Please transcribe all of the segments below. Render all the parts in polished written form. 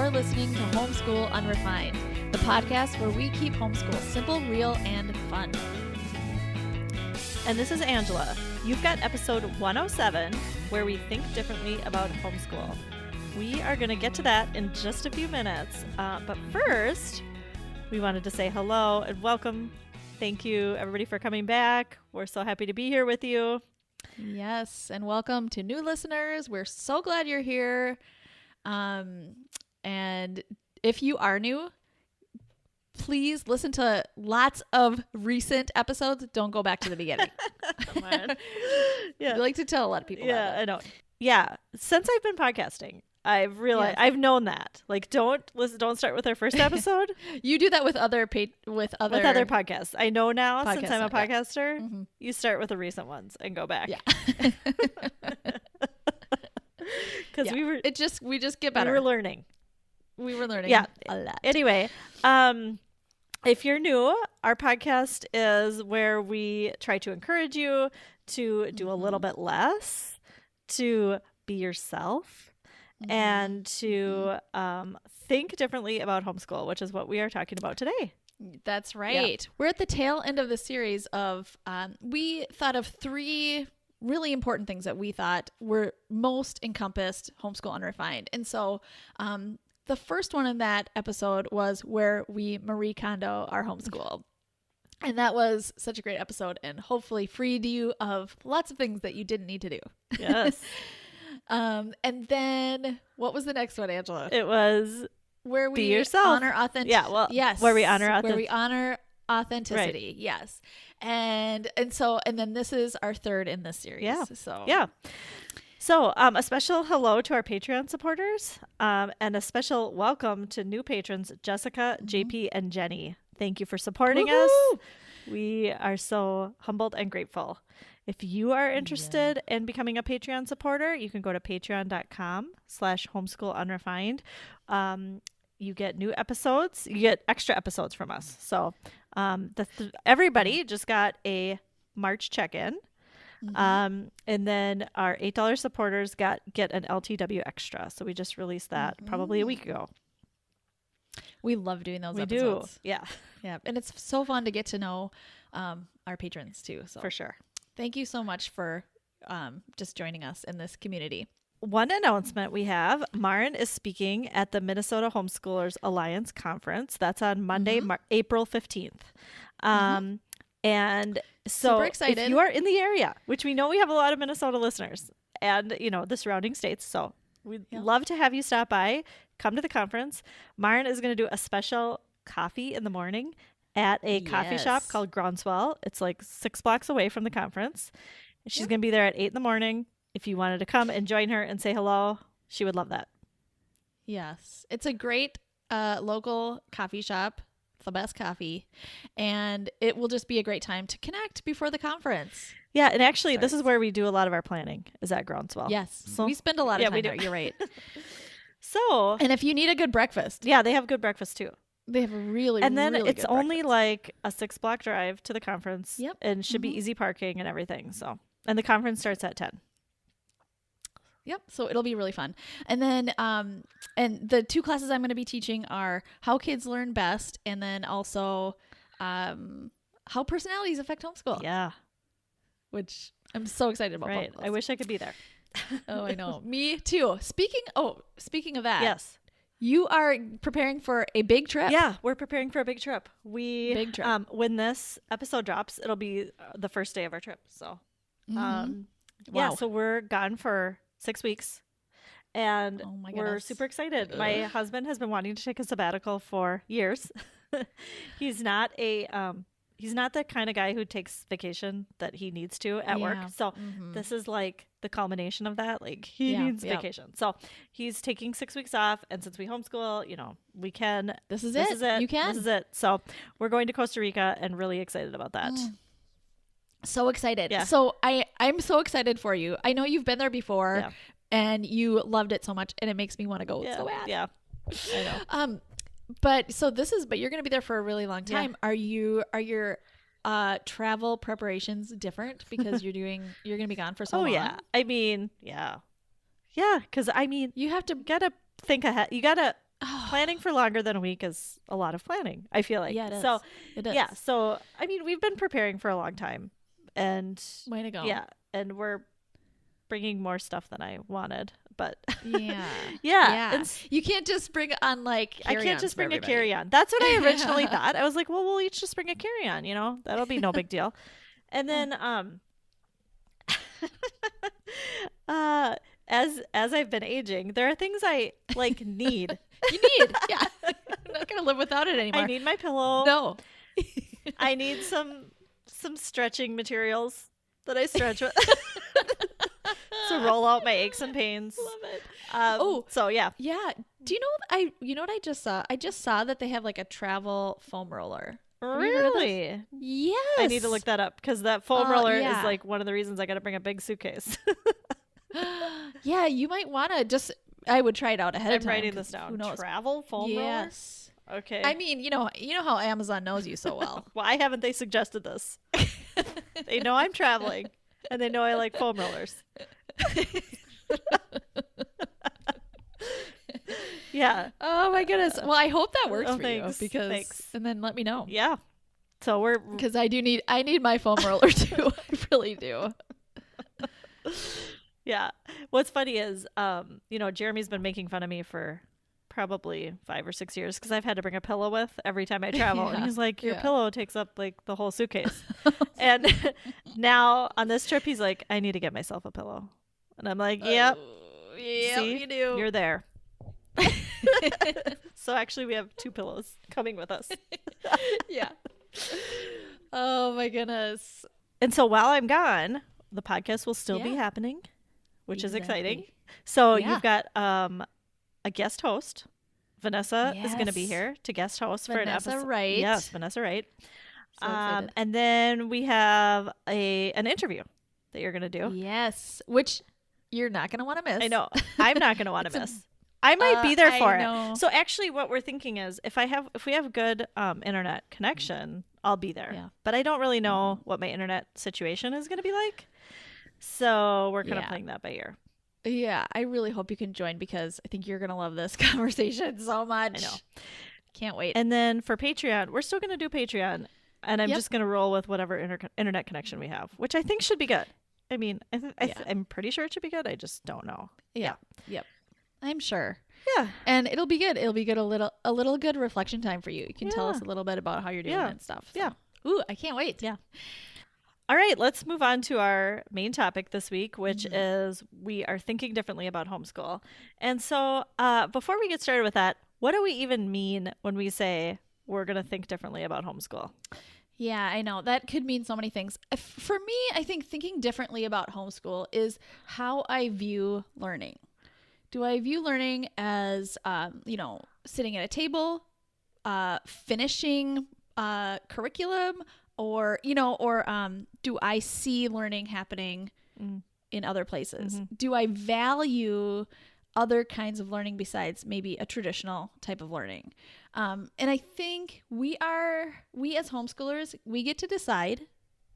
are listening to Homeschool Unrefined, the podcast where we keep homeschool simple, real, and fun. And this is Angela. You've got episode 107, where we think differently about homeschool. We are going to get to that in just a few minutes. But first, we wanted to say hello and welcome. Thank you, everybody, for coming back. We're so happy to be here with you. Yes, and welcome to new listeners. We're so glad you're here. And if you are new, please listen to lots of recent episodes. Don't go back to the beginning. Yeah. I like to tell a lot of people that. I know. Yeah. Since I've been podcasting, I've realized I've known that. Like, don't start with our first episode. You do that with other podcasts. I know now since I'm a podcaster, Mm-hmm. you start with the recent ones and go back. Yeah. Because we just get better. We were learning a lot. Anyway, if you're new, our podcast is where we try to encourage you to do a little bit less, to be yourself, and to think differently about homeschool, which is what we are talking about today. That's right. Yeah. We're at the tail end of the series of, we thought of 3 really important things that we thought were most encompassed homeschool unrefined. And so the first one in that episode was where we Marie Kondo our homeschool. And that was such a great episode and hopefully freed you of lots of things that you didn't need to do. Yes. And then what was the next one, Angela? It was where we be yourself. Honor authenticity. Yeah, well, yes. Where we honor authenticity. Right. Yes. And then this is our third in this series. Yeah. So So a special hello to our Patreon supporters, and a special welcome to new patrons, Jessica, JP, and Jenny. Thank you for supporting us. We are so humbled and grateful. If you are interested in becoming a Patreon supporter, you can go to patreon.com/homeschoolunrefined. You get new episodes. You get extra episodes from us. So everybody just got a March check-in. And then our $8 supporters get an LTW extra. So we just released that probably a week ago. We love doing those We episodes. do. Yeah. Yeah. And it's so fun to get to know our patrons too. So For sure. Thank you so much for just joining us in this community. One announcement we have, Maren is speaking at the Minnesota Homeschoolers Alliance Conference. That's on Monday, April 15th. And so super excited. If you are in the area, which we know we have a lot of Minnesota listeners and, the surrounding states. So we'd love to have you stop by, come to the conference. Maren is going to do a special coffee in the morning at a coffee shop called Groundswell. It's like 6 blocks away from the conference. She's going to be there at 8 in the morning. If you wanted to come and join her and say hello, she would love that. Yes. It's a great local coffee shop, the best coffee, and it will just be a great time to connect before the conference. Yeah, and actually, this is where we do a lot of our planning, is at Groundswell. Yes. So, we spend a lot of time we there. do. You're right. And if you need a good breakfast. Yeah, they have good breakfast too. They have a really, and then really it's good only breakfast. like a 6-block drive to the conference. Yep. And should be easy parking and everything. So, and the conference starts at 10. Yep. So it'll be really fun. And then, and the 2 classes I'm going to be teaching are how kids learn best, and then also, how personalities affect homeschool. Yeah. Which I'm so excited about. Right. I wish I could be there. Oh, I know. Me too. Speaking of that. Yes. You are preparing for a big trip. Yeah, we're preparing for a big trip. Big trip. When this episode drops, it'll be the first day of our trip. So, Wow. So we're gone for 6 weeks, and we're super excited. My husband has been wanting to take a sabbatical for years. He's not the kind of guy who takes vacation that he needs to at work. So this is like the culmination of that. Like he needs vacation. So he's taking 6 weeks off. And since we homeschool, we can. This is it. You can. This is it. So we're going to Costa Rica and really excited about that. So excited. Yeah. So I'm so excited for you. I know you've been there before and you loved it so much, and it makes me want to go so bad. Yeah. I know. But you're going to be there for a really long time. Yeah. Are your travel preparations different because you're going to be gone for so long? Oh yeah. I mean, yeah. Cause I mean, you have to gotta think ahead. You gotta planning for longer than a week is a lot of planning, I feel like. Yeah, it is. So, it is. Yeah. So, I mean, we've been preparing for a long time. And way to go. Yeah. And we're bringing more stuff than I wanted. But yeah. And you can't just bring on like I can't just bring a carry-on. That's what I originally thought. I was like, well, we'll each just bring a carry-on, you know, that'll be no big deal. And then as I've been aging, there are things I like need. You need. Yeah. I'm not gonna live without it anymore. I need my pillow. No. I need some stretching materials that I stretch with. To roll out my aches and pains. Love it. So yeah. Yeah. Do you know what I just saw? I just saw that they have like a travel foam roller. Really? Yes. I need to look that up because that foam roller is like one of the reasons I got to bring a big suitcase. Yeah, you might want to I would try it out ahead of time. I'm writing this down. Travel foam roller? Yes. Okay. I mean, you know how Amazon knows you so well. Why haven't they suggested this? They know I'm traveling and they know I like foam rollers. Yeah. Oh my goodness. Well, I hope that works for you because and then let me know. Yeah. So because I need my foam roller too. I really do. Yeah. What's funny is Jeremy's been making fun of me for probably 5 or 6 years because I've had to bring a pillow with every time I travel. And he's like, your pillow takes up like the whole suitcase. And now on this trip, he's like, I need to get myself a pillow. And I'm like, yep. See, you do. You're there. So actually we have 2 pillows coming with us. Yeah. Oh my goodness. And so while I'm gone, the podcast will still be happening, which is exciting. So you've got a guest host. Vanessa is going to be here to guest host for an episode. Wright. Yes, Vanessa Wright. So excited. And then we have an interview that you're going to do. Yes, which you're not going to want to miss. I know. I'm not going to want to miss. I might be there for it. So actually what we're thinking is if we have good internet connection, I'll be there. Yeah. But I don't really know what my internet situation is going to be like. So we're kind of playing that by ear. Yeah, I really hope you can join because I think you're going to love this conversation so much. I know. Can't wait. And then for Patreon, we're still going to do Patreon. And I'm just going to roll with whatever internet connection we have, which I think should be good. I mean, I'm pretty sure it should be good. I just don't know. Yeah. Yep. I'm sure. Yeah. And it'll be good. It'll be good. A little good reflection time for you. You can tell us a little bit about how you're doing and stuff. So. Yeah. Ooh, I can't wait. Yeah. All right, let's move on to our main topic this week, which is we are thinking differently about homeschool. And so before we get started with that, what do we even mean when we say we're going to think differently about homeschool? Yeah, I know. That could mean so many things. For me, I think thinking differently about homeschool is how I view learning. Do I view learning as, sitting at a table, finishing curriculum, or do I see learning happening in other places? Mm-hmm. Do I value other kinds of learning besides maybe a traditional type of learning? And I think we as homeschoolers, we get to decide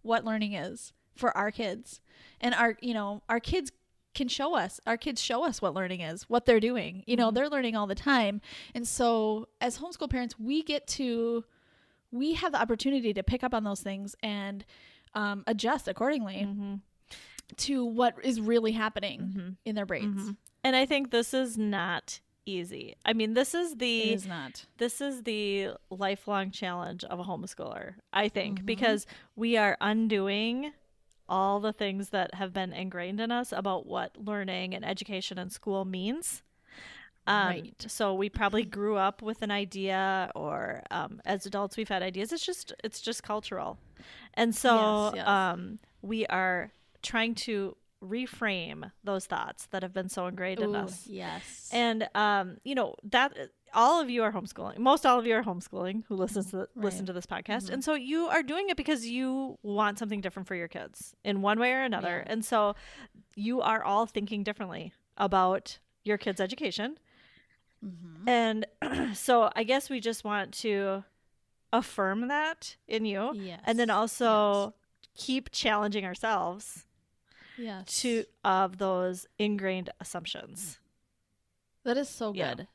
what learning is for our kids, and our kids can show us. Our kids show us what learning is, what they're doing. They're learning all the time, and so as homeschool parents, we have the opportunity to pick up on those things and adjust accordingly to what is really happening in their brains. Mm-hmm. And I think this is not easy. I mean, this is the lifelong challenge of a homeschooler, I think, because we are undoing all the things that have been ingrained in us about what learning and education and school means. Right. So we probably grew up with an idea, or as adults we've had ideas. It's just cultural, and so yes. We are trying to reframe those thoughts that have been so ingrained in us. Yes, and that all of you are homeschooling. Most all of you are homeschooling who listen to this podcast, and so you are doing it because you want something different for your kids in one way or another, and so you are all thinking differently about your kids' education. And so I guess we just want to affirm that in you, and then also keep challenging ourselves of those ingrained assumptions. That is so good.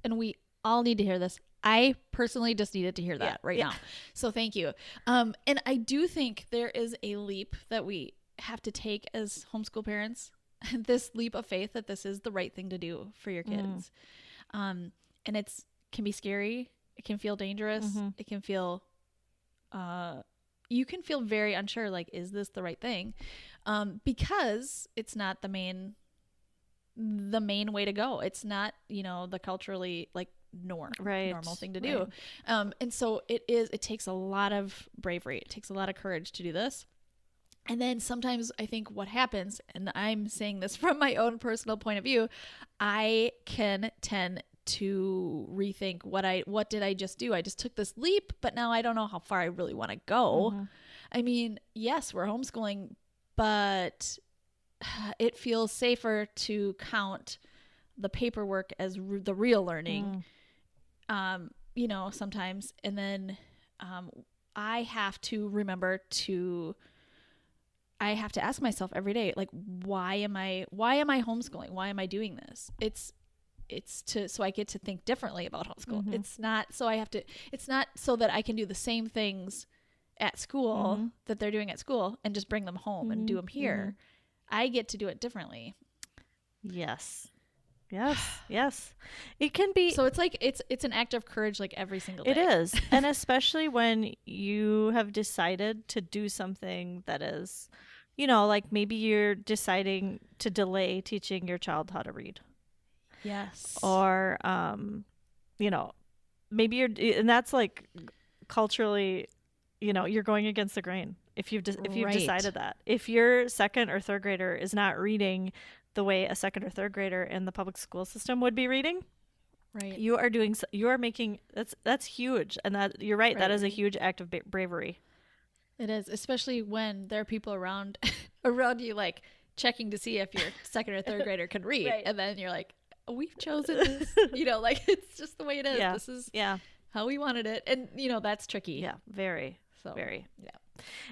And we all need to hear this. I personally just needed to hear that now. So thank you. And I do think there is a leap that we have to take as homeschool parents, this leap of faith that this is the right thing to do for your kids. And it's can be scary. It can feel dangerous. It can feel, you can feel very unsure, like, is this the right thing? Because it's not the main way to go. It's not, the culturally like normal thing to do. And so it takes a lot of bravery. It takes a lot of courage to do this. And then sometimes I think what happens, and I'm saying this from my own personal point of view, I can tend to rethink what did I just do? I just took this leap, but now I don't know how far I really want to go. I mean, yes, we're homeschooling, but it feels safer to count the paperwork as the real learning, sometimes. And then I have to remember I have to ask myself every day, like, why am I homeschooling? Why am I doing this? So I get to think differently about homeschool. It's not so that I can do the same things at school that they're doing at school and just bring them home and do them here. I get to do it differently. Yes. It can be. So it's like, it's an act of courage, like every single day. It is. And especially when you have decided to do something that is, like maybe you're deciding to delay teaching your child how to read. Yes. Or, maybe and that's like culturally, you're going against the grain. If you've decided that, if your second or third grader is not reading the way a second or third grader in the public school system would be reading, right, you are making, that's huge. And that you're right. That is a huge act of bravery. It is, especially when there are people around you, like checking to see if your second or third grader can read. Right. And then you're like, we've chosen this, like it's just the way it is. Yeah. This is how we wanted it. And, that's tricky. Yeah. Very. So, very. Yeah.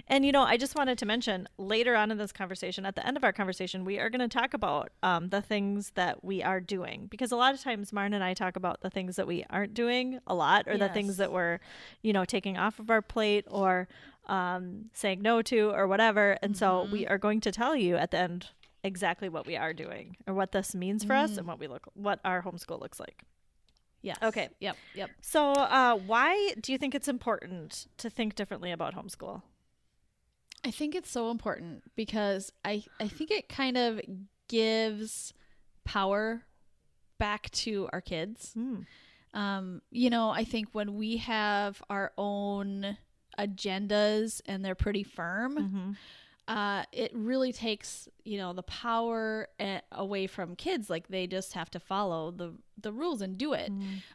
And, I just wanted to mention later on in this conversation, at the end of our conversation, we are going to talk about the things that we are doing, because a lot of times Marn and I talk about the things that we aren't doing a lot, or the things that we're, taking off of our plate or saying no to or whatever. And so we are going to tell you at the end exactly what we are doing or what this means for us and what our homeschool looks like. Yes. Okay. Yep. So why do you think it's important to think differently about homeschool? I think it's so important because I think it kind of gives power back to our kids. I think when we have our own agendas and they're pretty firm, it really takes, the power away from kids. Like they just have to follow the rules and do it.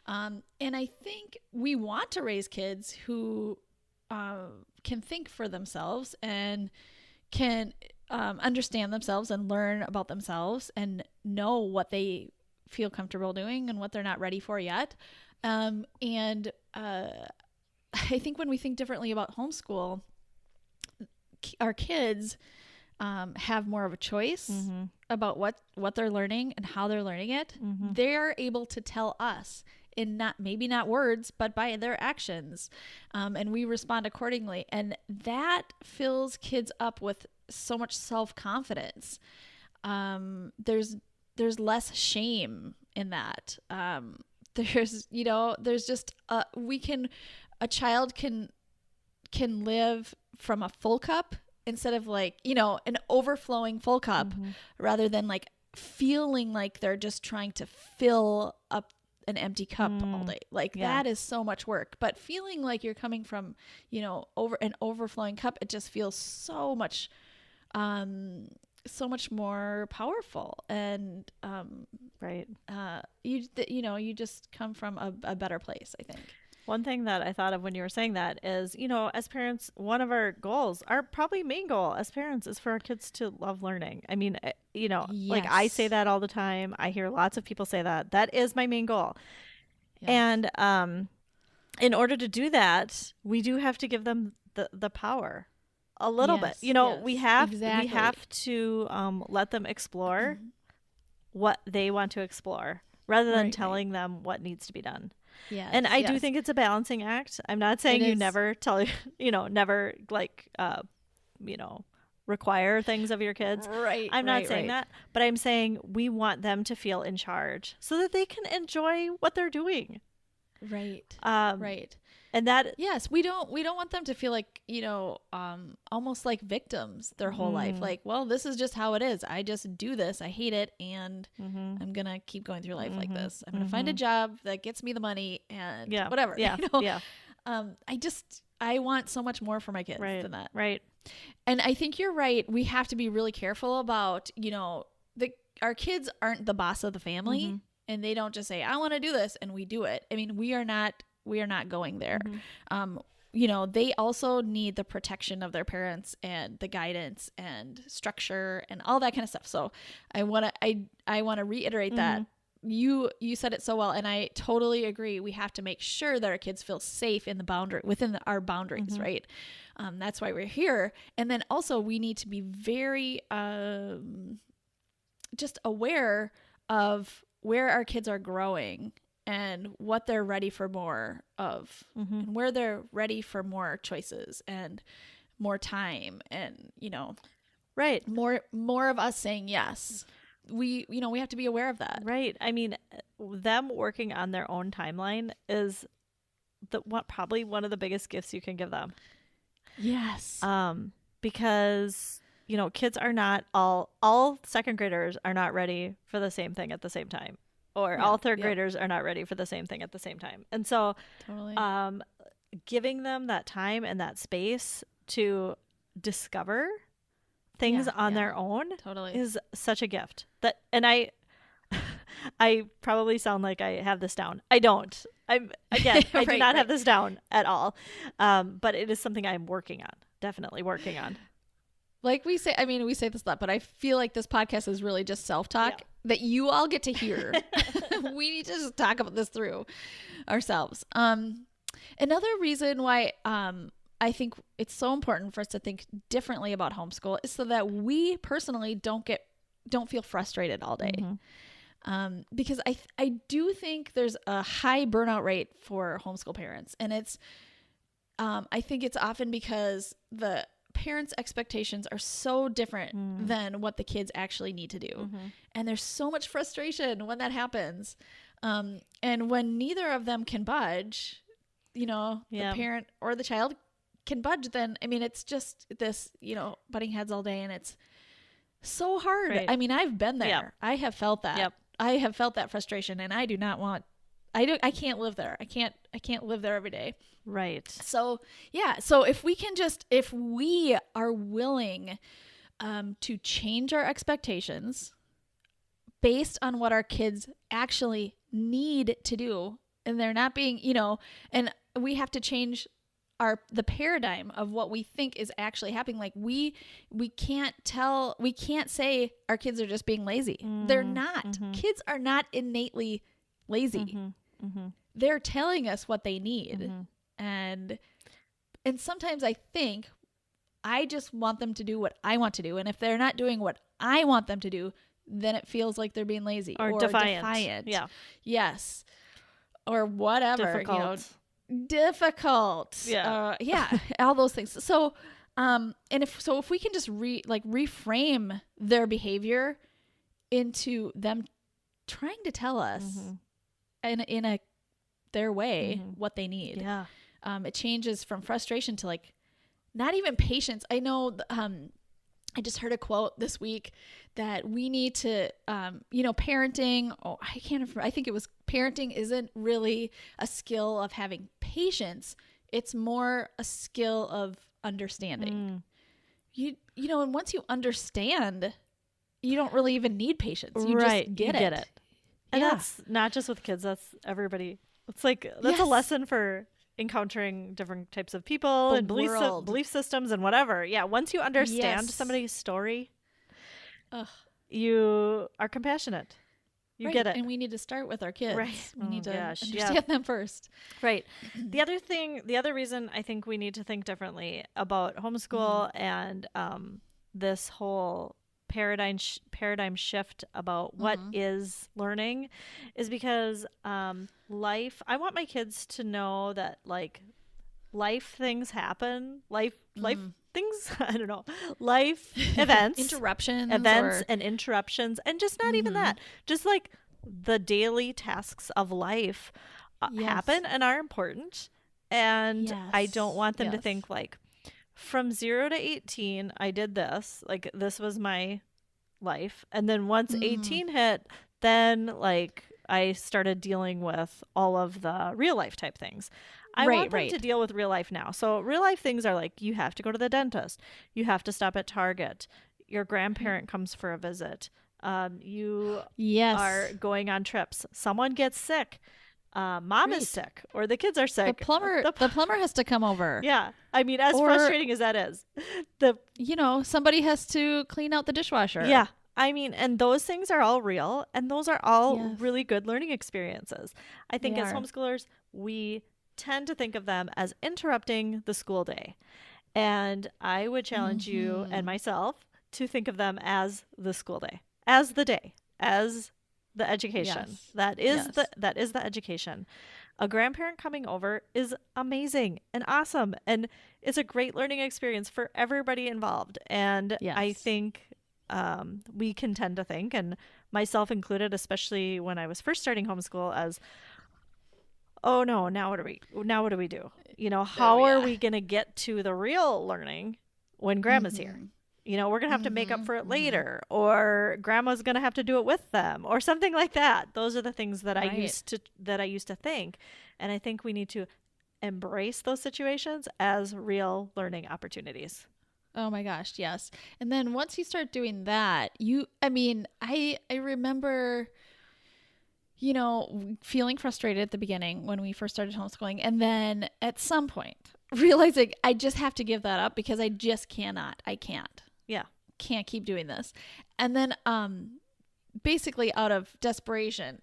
And I think we want to raise kids who can think for themselves and can understand themselves and learn about themselves and know what they feel comfortable doing and what they're not ready for yet. And I think when we think differently about homeschool, our kids have more of a choice about what they're learning and how they're learning it. They're able to tell us in maybe not words, but by their actions. And we respond accordingly. And that fills kids up with so much self-confidence. There's less shame in that. There's just, a child can live from a full cup instead of an overflowing full cup, rather than feeling like they're just trying to fill up an empty cup all day. That is so much work. But feeling like you're coming from, over an overflowing cup, it just feels so much more powerful. And you just come from a better place, I think. One thing that I thought of when you were saying that is, as parents, one of our goals, our probably main goal as parents, is for our kids to love learning. I mean, like I say that all the time. I hear lots of people say that. That is my main goal. Yes. And in order to do that, we do have to give them the power a little bit. We have to let them explore what they want to explore rather than telling them what needs to be done. Yes. And I do think it's a balancing act. I'm not saying you never tell, never like, require things of your kids. Right. I'm not saying that, but I'm saying we want them to feel in charge so that they can enjoy what they're doing. Right. Right. And that, yes, we don't want them to feel like, almost like victims their whole life. Like, well, this is just how it is. I just do this. I hate it. And I'm going to keep going through life like this. I'm going to find a job that gets me the money and whatever. Yeah. I want so much more for my kids than that. Right. And I think you're right. We have to be really careful about, our kids aren't the boss of the family and they don't just say, I want to do this. And we do it. I mean, we are not going there. They also need the protection of their parents and the guidance and structure and all that kind of stuff. So I want to reiterate that. You said it so well, and I totally agree. We have to make sure that our kids feel safe in within our boundaries, right? That's why we're here. And then also we need to be very just aware of where our kids are growing and what they're ready for more of, and where they're ready for more choices and more time, and right, more of us saying yes. We have to be aware of that. Right. I mean, them working on their own timeline is probably one of the biggest gifts you can give them. Yes. Because, kids are not all second graders are not ready for the same thing at the same time, or all third graders are not ready for the same thing at the same time. And so, totally. Giving them that time and that space to discover things on their own is such a gift. I probably sound like I have this down. I don't. I do not have this down at all. But it is something I'm definitely working on. Like we say this a lot, but I feel like this podcast is really just self-talk that you all get to hear. We need to just talk about this through ourselves. Another reason why I think it's so important for us to think differently about homeschool is so that we personally don't feel frustrated all day. Because I do think there's a high burnout rate for homeschool parents, and it's I think it's often because the parents' expectations are so different than what the kids actually need to do, and there's so much frustration when that happens, and when neither of them can budge, the parent or the child can budge, then it's just this butting heads all day, and it's so hard. Right. I've been there. I have felt that. I have felt that frustration, and I can't live there. I can't live there every day. Right. So if we are willing to change our expectations based on what our kids actually need to do, and they're not being, and we have to change the paradigm of what we think is actually happening. Like we can't say our kids are just being lazy. They're not. Kids are not innately lazy. They're telling us what they need. And sometimes I think I just want them to do what I want to do. And if they're not doing what I want them to do, then it feels like they're being lazy or defiant. Yeah. Yes. Or whatever. Difficult. All those things. So if we can just reframe their behavior into them trying to tell us in their way what they need, it changes from frustration to not even patience. I know I just heard a quote this week that we need to, parenting. Oh, I can't remember. I think it was parenting isn't really a skill of having patience. It's more a skill of understanding. And once you understand, you don't really even need patience. You just get it. And that's not just with kids. That's everybody. It's that's a lesson for encountering different types of people and belief systems and whatever. Yeah. Once you understand somebody's story, you are compassionate. You get it. And we need to start with our kids. Right. We need to understand them first. Right. The other reason I think we need to think differently about homeschool and this whole paradigm shift about what is learning is because I want my kids to know that like life things happen, life things, I don't know, life events, interruptions and interruptions, and just not even that, just like the daily tasks of life happen and are important. And I don't want them to think like from 0 to 18, I did this, like this was my life. And then once 18 hit, then like I started dealing with all of the real life type things. I want them to deal with real life now. So real life things are like, you have to go to the dentist. You have to stop at Target. Your grandparent comes for a visit. You are going on trips. Someone gets sick. Mom is sick, or the kids are sick. The plumber has to come over. Yeah. I mean, as frustrating as that is, somebody has to clean out the dishwasher. Yeah. I mean, and those things are all real, and those are all really good learning experiences. I think as homeschoolers, we tend to think of them as interrupting the school day. And I would challenge you and myself to think of them as the school day, as the day, as the education. That is the education. A grandparent coming over is amazing and awesome, and it's a great learning experience for everybody involved. And I think we can tend to think, and myself included, especially when I was first starting homeschool, as, oh no, now what do we do? How are we going to get to the real learning when grandma's here? We're going to have to make up for it later, or grandma's going to have to do it with them, or something like that. Those are the things that I used to think. And I think we need to embrace those situations as real learning opportunities. Oh my gosh, yes. And then once you start doing that, I remember, feeling frustrated at the beginning when we first started homeschooling. And then at some point realizing I just have to give that up because I just cannot. I can't. Yeah. Can't keep doing this. And then basically out of desperation,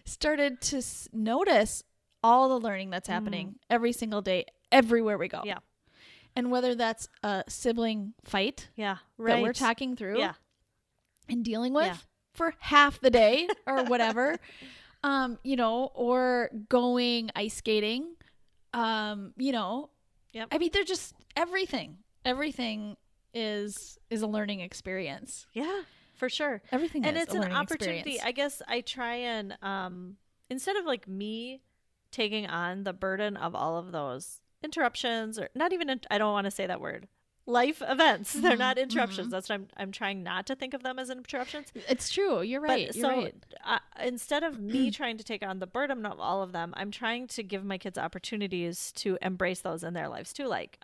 started to notice all the learning that's happening every single day, everywhere we go. Yeah. And whether that's a sibling fight that we're talking through and dealing with for half the day or whatever, or going ice skating, they're just everything is a learning experience. Yeah, for sure. Everything and is it's a an learning opportunity. experience. I guess I try and instead of like me taking on the burden of all of those interruptions, or not even I don't want to say that word, life events. They're not interruptions. That's what I'm trying not to think of them as interruptions. It's true. You're right. Instead of me trying to take on the burden of all of them, I'm trying to give my kids opportunities to embrace those in their lives too. Like,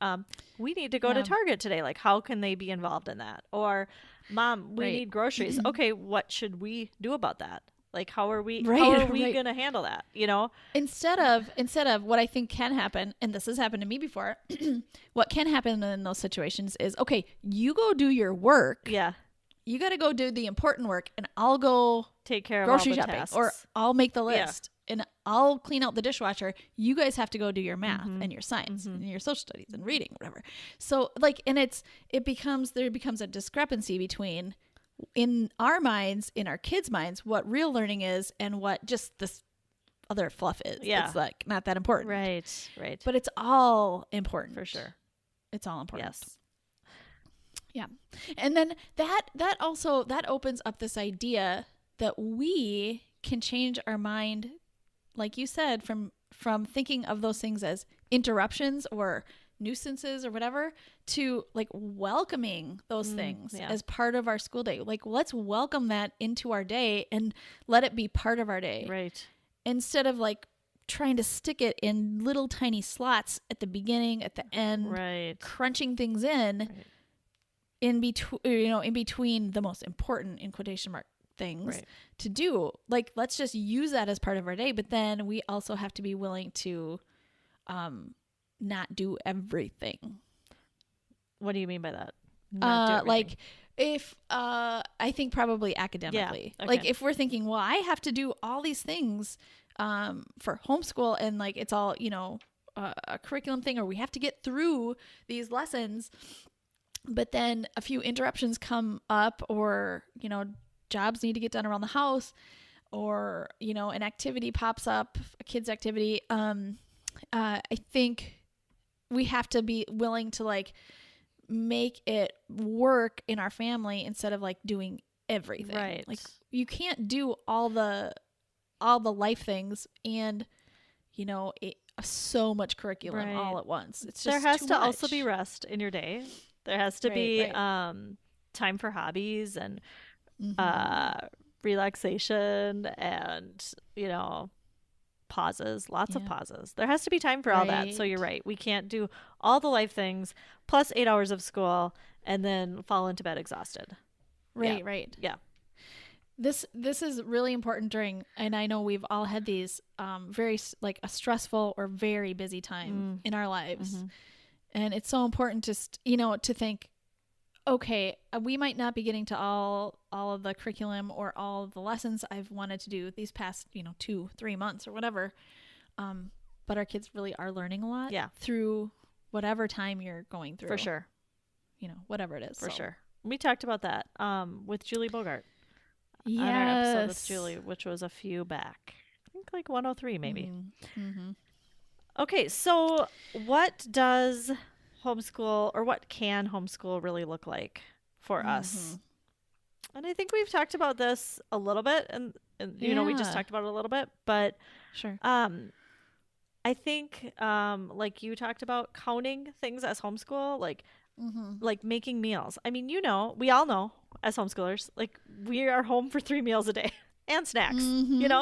we need to go to Target today. Like, how can they be involved in that? Or, Mom, we need groceries. Okay, what should we do about that? Like, how are we going to handle that? Instead of what I think can happen, and this has happened to me before, what can happen in those situations is, okay, you go do your work. Yeah. You got to go do the important work, and I'll go take care of grocery all the shopping, tasks. or I'll make the list, and I'll clean out the dishwasher. You guys have to go do your math and your science and your social studies and reading, whatever. So and there becomes a discrepancy between, in our minds, in our kids' minds, what real learning is and what just this other fluff is. Yeah. It's like not that important. Right. But it's all important. For sure. It's all important. Yes. Yeah. And then that also opens up this idea that we can change our mind, like you said, from thinking of those things as interruptions or nuisances or whatever, to like welcoming those things as part of our school day. Like, let's welcome that into our day and let it be part of our day. Right. Instead of like trying to stick it in little tiny slots at the beginning, at the end, crunching things in between the most important, in quotation mark, things to do. Like, let's just use that as part of our day. But then we also have to be willing to not do everything. What do you mean by that? Like, if I think probably academically. Yeah. Okay. Like, if we're thinking, well, I have to do all these things for homeschool, and like it's all a curriculum thing, or we have to get through these lessons, but then a few interruptions come up, or, jobs need to get done around the house, or, an activity pops up, a kid's activity. I think we have to be willing to like make it work in our family instead of like doing everything. Right. Like you can't do all the life things and, so much curriculum all at once. It's just there has too to much. Also be rest in your day. There has to be time for hobbies and relaxation and, pauses, lots of pauses. There has to be time for all that. So you're right. We can't do all the life things plus 8 hours of school and then fall into bed exhausted. Right. Yeah. This is really important during, and I know we've all had these very like a stressful or very busy time in our lives. And it's so important to think, okay, we might not be getting to all of the curriculum or all of the lessons I've wanted to do these past, 2-3 months or whatever. But our kids really are learning a lot through whatever time you're going through. For sure. Whatever it is. For sure. We talked about that with Julie Bogart. Yes. On our episode with Julie, which was a few back. I think like 103 maybe. Okay, so what does homeschool, or what can homeschool really look like for us? And I think we've talked about this a little bit, and we just talked about it a little bit, but sure. I think like you talked about counting things as homeschool, like making meals. I mean, we all know as homeschoolers, like we are home for 3 meals a day and snacks, and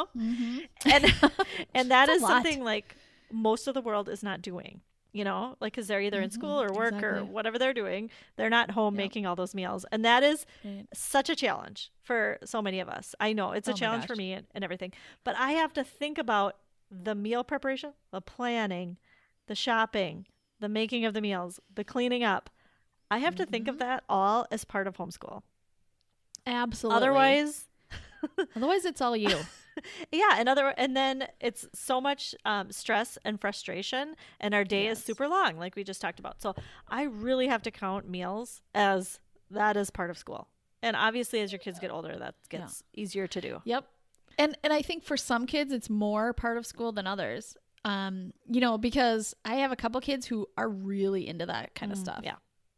that is something like most of the world is not doing, like because they're either in school or work or whatever they're doing. They're not home making all those meals. And that is such a challenge for so many of us. I know it's a challenge for me and everything, but I have to think about the meal preparation, the planning, the shopping, the making of the meals, the cleaning up. I have to think of that all as part of homeschool. Absolutely. Otherwise it's all you. And then it's so much stress and frustration, and our day is super long, like we just talked about. So I really have to count meals as that is part of school. And obviously, as your kids get older, that gets easier to do. Yep. And I think for some kids, it's more part of school than others. Because I have a couple kids who are really into that kind of stuff. Yeah.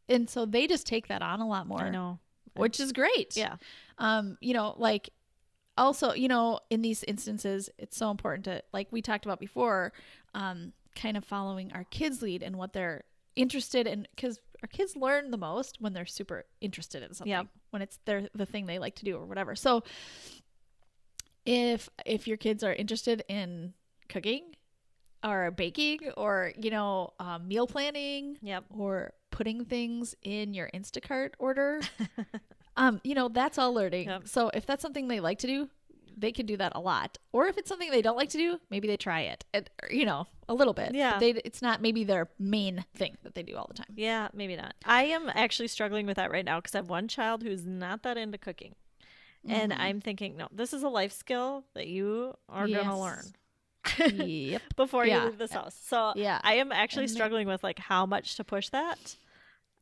And so they just take that on a lot more. I know. Which is great. Yeah. Like also, in these instances, it's so important to, like we talked about before, kind of following our kids' lead and what they're interested in, because our kids learn the most when they're super interested in something, when it's the thing they like to do or whatever. So if your kids are interested in cooking or baking or, meal planning or putting things in your Instacart order, that's all learning. So if that's something they like to do, they can do that a lot. Or if it's something they don't like to do, maybe they try it, a little bit. Yeah. But it's not maybe their main thing that they do all the time. Yeah, maybe not. I am actually struggling with that right now because I have one child who's not that into cooking. And I'm thinking, no, this is a life skill that you are going to learn. Yep. Before you leave this house. So I am actually struggling with like how much to push that.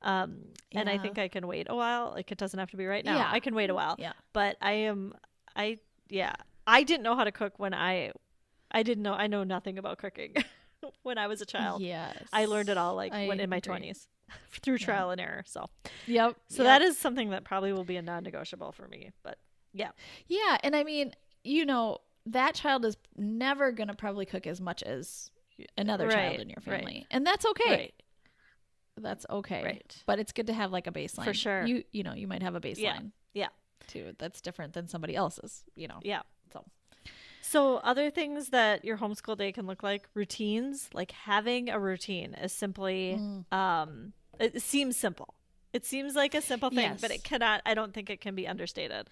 And I think I can wait a while. Like it doesn't have to be right now. I can wait a while. Yeah. But I didn't know how to cook when I know nothing about cooking when I was a child. Yes. I learned it all when in my 20s through trial and error. So that is something that probably will be a non-negotiable for me, but yeah. Yeah. And I mean, that child is never going to probably cook as much as another child in your family. Right. And that's okay. Right. That's okay. Right. But it's good to have like a baseline. For sure. You might have a baseline. Yeah. Too. That's different than somebody else's, Yeah. So other things that your homeschool day can look like, routines, like having a routine is simply, it seems simple. It seems like a simple thing, but I don't think it can be understated.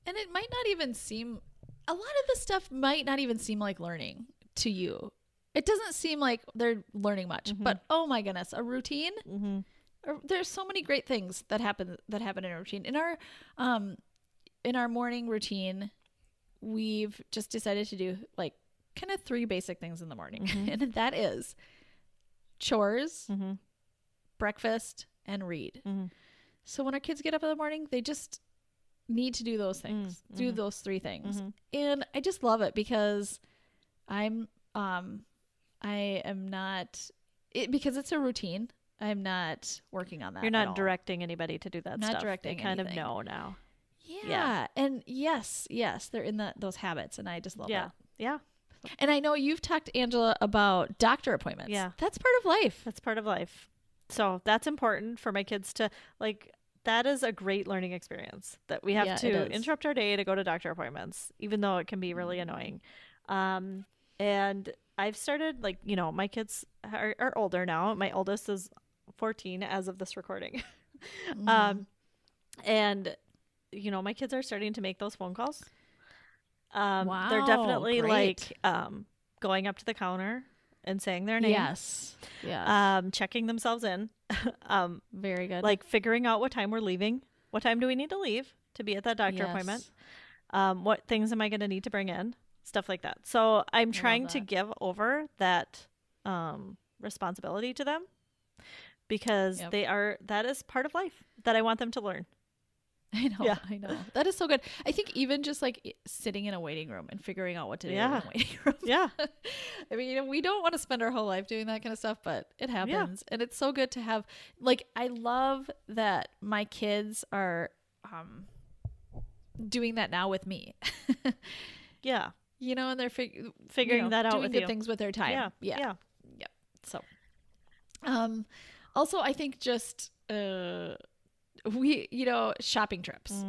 And it might not even seem, a lot of the stuff might not even seem like learning to you. It doesn't seem like they're learning much, but oh my goodness, a routine. There's so many great things that happen in a routine. In our morning routine, we've just decided to do like kind of 3 basic things in the morning, and that is chores, breakfast, and read. So when our kids get up in the morning, they just need to do those things, do those 3 things. And I just love it because I am not, because it's a routine. I'm not working on that. You're not directing anybody to do that stuff. Not directing They kind anything. of know now. Yeah. And yes, they're in those habits, and I just love it. Yeah. And I know you've talked to Angela about doctor appointments. Yeah. That's part of life. That's part of life. So that's important for my kids to, like, that is a great learning experience that we have to interrupt our day to go to doctor appointments, even though it can be really annoying. And I've started, like, you know, my kids are older now. My oldest is 14 as of this recording. And, you know, my kids are starting to make those phone calls. Wow, they're definitely great. like going up to the counter and saying their name. Yes. Checking themselves in. Very good. Like figuring out what time we're leaving. What time do we need to leave to be at that doctor appointment? What things am I going to need to bring in? Stuff like that. So I'm trying to give over that responsibility to them because that is part of life that I want them to learn. I know. Yeah. I know. That is so good. I think even just like sitting in a waiting room and figuring out what to do in a waiting room. Yeah. I mean, you know, we don't want to spend our whole life doing that kind of stuff, but it happens. And it's so good to have, like, I love that my kids are doing that now with me. Yeah. You know, and they're figuring that out doing with good you. things with their time. Yeah. So, also I think just, we, you know, shopping trips.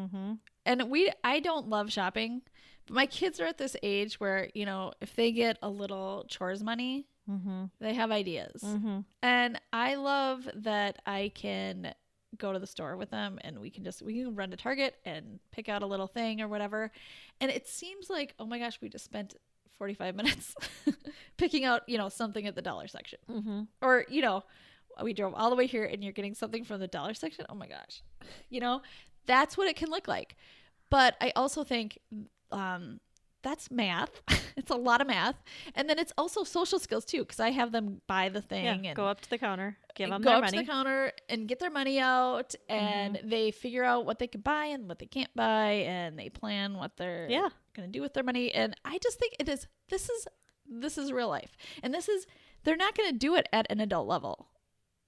And I don't love shopping, but my kids are at this age where, you know, if they get a little chores money, they have ideas. And I love that I can go to the store with them and we can run to Target and pick out a little thing or whatever. And it seems like, oh my gosh, we just spent 45 minutes picking out, you know, something at the dollar section. Or, you know, we drove all the way here and you're getting something from the dollar section. Oh my gosh. You know, that's what it can look like. But I also think that's math. It's a lot of math. And then it's also social skills too, because I have them buy the thing and go up to the counter, give them go their up money. to the counter and get their money out, and they figure out what they can buy and what they can't buy, and they plan what they're going to do with their money. And I just think this is real life. And they're not going to do it at an adult level.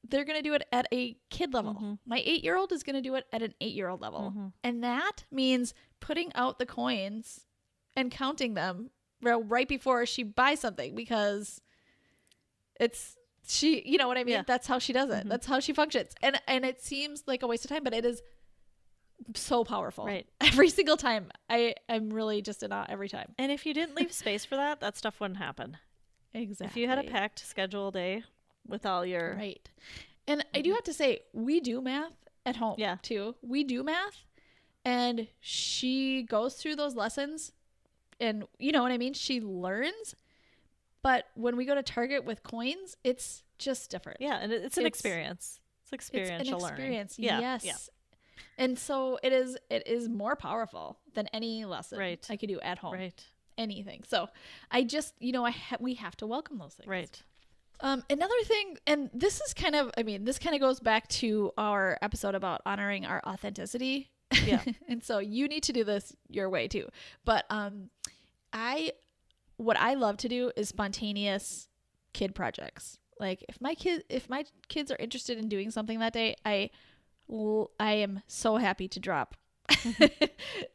They're going to do it at a kid level. My 8-year-old is going to do it at an 8-year-old level. And that means putting out the coins and counting them right before she buys something, because she, you know what I mean? Yeah. That's how she does it. That's how she functions. And it seems like a waste of time, but it is so powerful. Right. Every single time. I'm really just in awe every time. And if you didn't leave space for that stuff wouldn't happen. Exactly. If you had a packed schedule day with all your... Right. And I do have to say, we do math at home too. We do math, and she goes through those lessons, and you know what I mean? She learns, but when we go to Target with coins, it's just different. Yeah, and it's an experience. It's experiential learning. Experience, yes. Yeah. And so it is more powerful than any lesson I could do at home. Right. Anything. So I just, you know, we have to welcome those things. Right. Another thing, and this is kind of, I mean, this kind of goes back to our episode about honoring our authenticity. Yeah. And so you need to do this your way too. But what I love to do is spontaneous kid projects. Like if my kids are interested in doing something that day, I am so happy to drop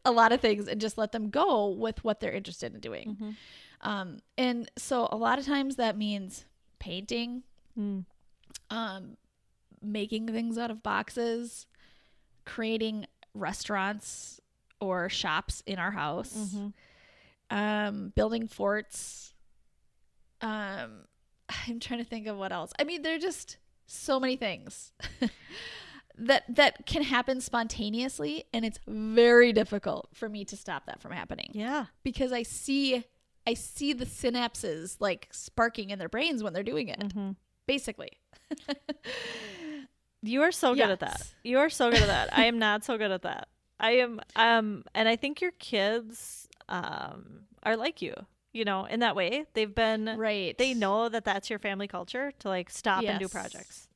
a lot of things and just let them go with what they're interested in doing. And so a lot of times that means painting, making things out of boxes, creating restaurants or shops in our house, building forts. I'm trying to think of what else. I mean, there are just so many things that can happen spontaneously, and it's very difficult for me to stop that from happening. Yeah. Because I see the synapses like sparking in their brains when they're doing it, basically. You are so good at that. You are so good at that. I am not so good at that. I am, and I think your kids are like you know, in that way. They've been, they know that that's your family culture to like stop and do projects.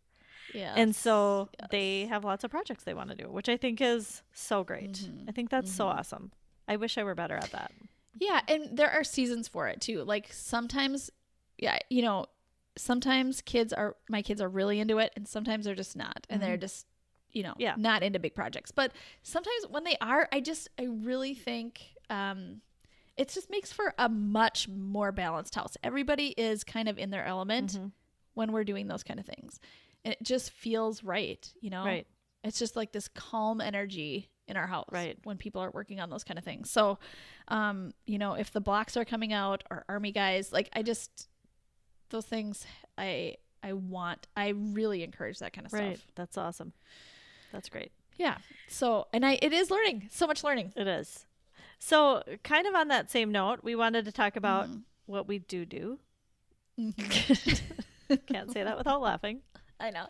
And so they have lots of projects they want to do, which I think is so great. I think that's so awesome. I wish I were better at that. Yeah, and there are seasons for it too. Like sometimes, sometimes my kids are really into it, and sometimes they're just not, and they're just, not into big projects. But sometimes when they are, I really think it just makes for a much more balanced house. Everybody is kind of in their element when we're doing those kind of things, and it just feels right. Right. It's just like this calm energy in our house when people are working on those kind of things. So, if the blocks are coming out or army guys, like those things I really encourage that kind of stuff. That's awesome. That's great. Yeah. So, and it is learning, so much learning. It is. So kind of on that same note, we wanted to talk about what we do. Can't say that without laughing. I know.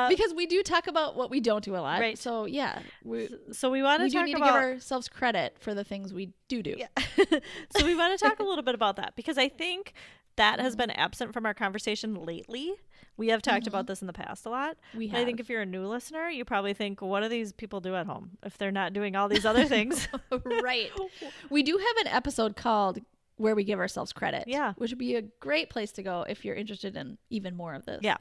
Because we do talk about what we don't do a lot. Right. So yeah. We want to give ourselves credit for the things we do. Yeah. So we want to talk a little bit about that, because I think that has been absent from our conversation lately. We have talked about this in the past a lot. I think if you're a new listener, you probably think, what do these people do at home if they're not doing all these other things? Right. We do have an episode called Where We Give Ourselves Credit. Yeah. Which would be a great place to go if you're interested in even more of this. Yeah.